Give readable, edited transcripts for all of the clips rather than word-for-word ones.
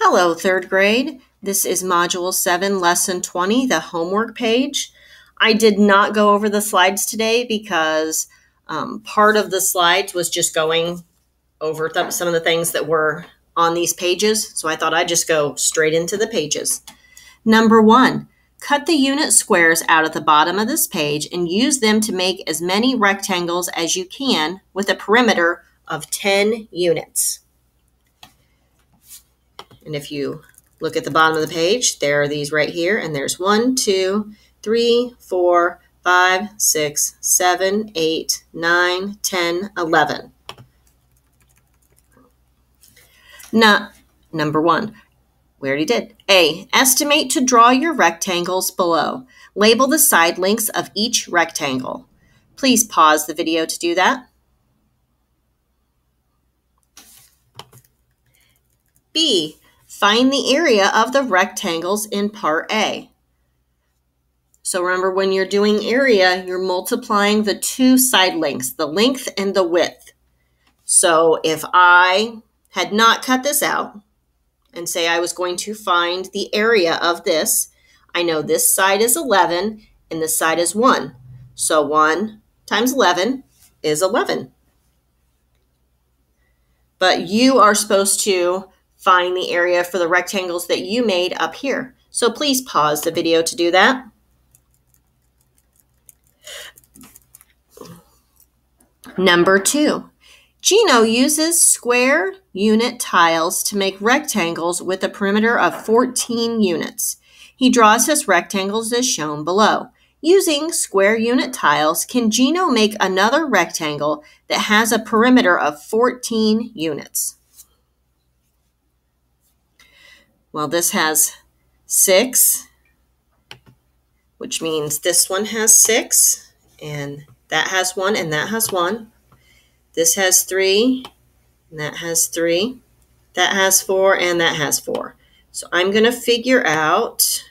Hello, third grade. This is Module 7, Lesson 20, the homework page. I did not go over the slides today because part of the slides was just going over some of the things that were on these pages, so I thought I'd just go straight into the pages. Number 1, cut the unit squares out at the bottom of this page and use them to make as many rectangles as you can with a perimeter of 10 units. And if you look at the bottom of the page, there are these right here, and there's 1, 2, 3, 4, 5, 6, 7, 8, 9, 10, 11. Now, number 1, we already did. A, estimate to draw your rectangles below. Label the side lengths of each rectangle. Please pause the video to do that. B, find the area of the rectangles in part A. So remember, when you're doing area, you're multiplying the two side lengths, the length and the width. So if I had not cut this out and say I was going to find the area of this, I know this side is 11 and this side is 1. So 1 times 11 is 11. But you are supposed to find the area for the rectangles that you made up here. So please pause the video to do that. Number 2, Gino uses square unit tiles to make rectangles with a perimeter of 14 units. He draws his rectangles as shown below. Using square unit tiles, can Gino make another rectangle that has a perimeter of 14 units? Well, this has 6, which means this one has 6, and that has 1, and that has 1. This has 3, and that has 3. That has 4, and that has 4. So I'm going to figure out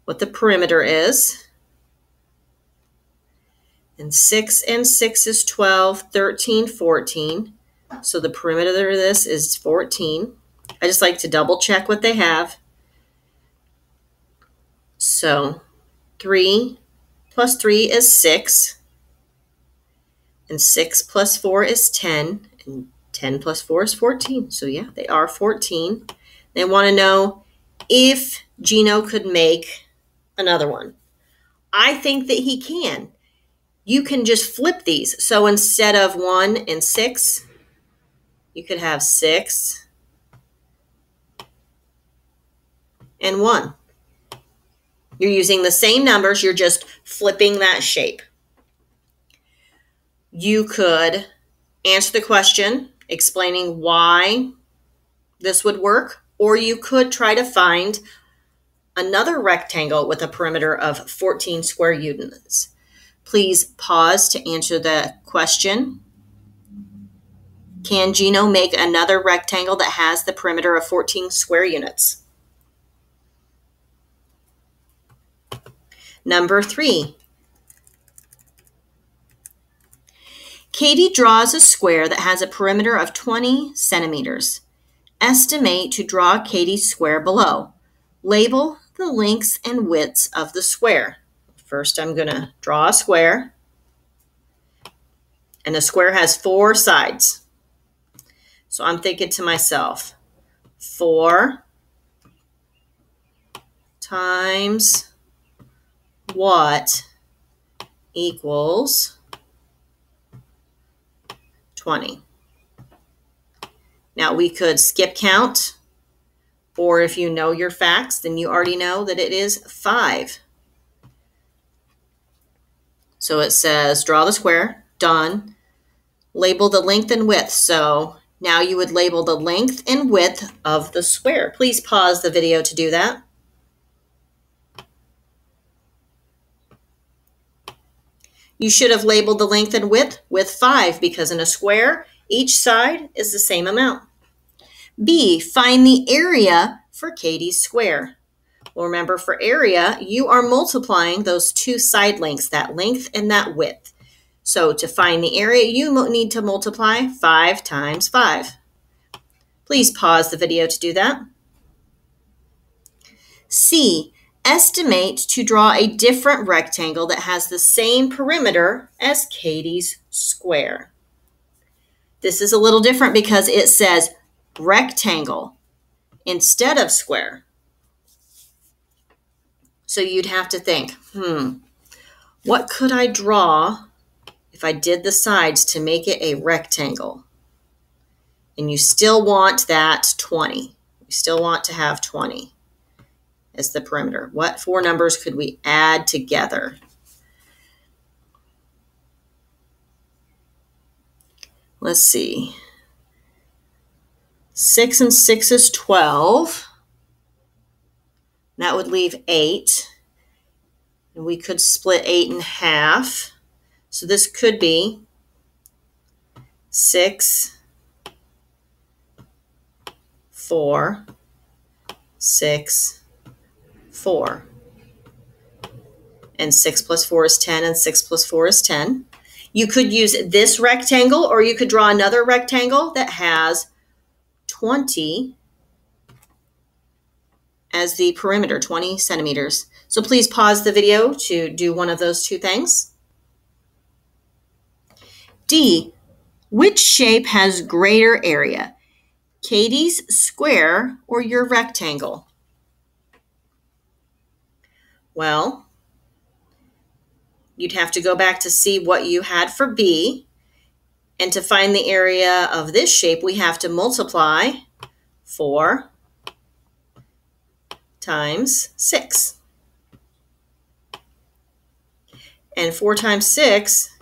what the perimeter is. And 6 and 6 is 12, 13, 14. So the perimeter of this is 14. I just like to double check what they have. So 3 plus 3 is 6. And 6 plus 4 is 10. And 10 plus 4 is 14. So yeah, they are 14. They want to know if Gino could make another one. I think that he can. You can just flip these. So instead of 1 and 6, you could have 6 and 1. You're using the same numbers, you're just flipping that shape. You could answer the question explaining why this would work, or you could try to find another rectangle with a perimeter of 14 square units. Please pause to answer the question. Can Gino make another rectangle that has the perimeter of 14 square units? Number 3. Katie draws a square that has a perimeter of 20 centimeters. Estimate to draw Katie's square below. Label the lengths and widths of the square. First, I'm going to draw a square. And the square has 4 sides. So I'm thinking to myself, 4 times what equals 20. Now we could skip count, or if you know your facts, then you already know that it is 5. So it says draw the square, done. Label the length and width. So now you would label the length and width of the square. Please pause the video to do that. You should have labeled the length and width with 5 because in a square, each side is the same amount. B, find the area for Katie's square. Well, remember, for area, you are multiplying those two side lengths, that length and that width. So to find the area, you need to multiply 5 times 5. Please pause the video to do that. C, estimate to draw a different rectangle that has the same perimeter as Katie's square. This is a little different because it says rectangle instead of square. So you'd have to think, what could I draw if I did the sides to make it a rectangle? And you still want that 20. You still want to have 20 as the perimeter. What four numbers could we add together? Let's see. 6 and 6 is 12. That would leave 8. And we could split 8 in half. So this could be 6, 4, 6, 4. And 6 plus 4 is 10, and 6 plus 4 is 10. You could use this rectangle, or you could draw another rectangle that has 20 as the perimeter, 20 centimeters. So please pause the video to do one of those two things. D, which shape has greater area? Katie's square or your rectangle? Well, you'd have to go back to see what you had for B. And to find the area of this shape, we have to multiply 4 times 6. And 4 times 6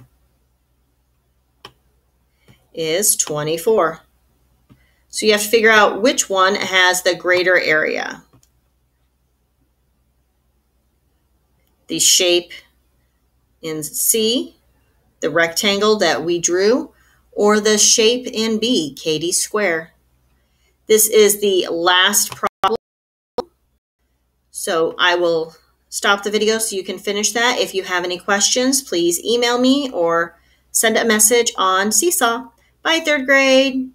is 24. So you have to figure out which one has the greater area. The shape in C, the rectangle that we drew, or the shape in B, Katie's square. This is the last problem. So I will stop the video so you can finish that. If you have any questions, please email me or send a message on Seesaw. Bye, third grade.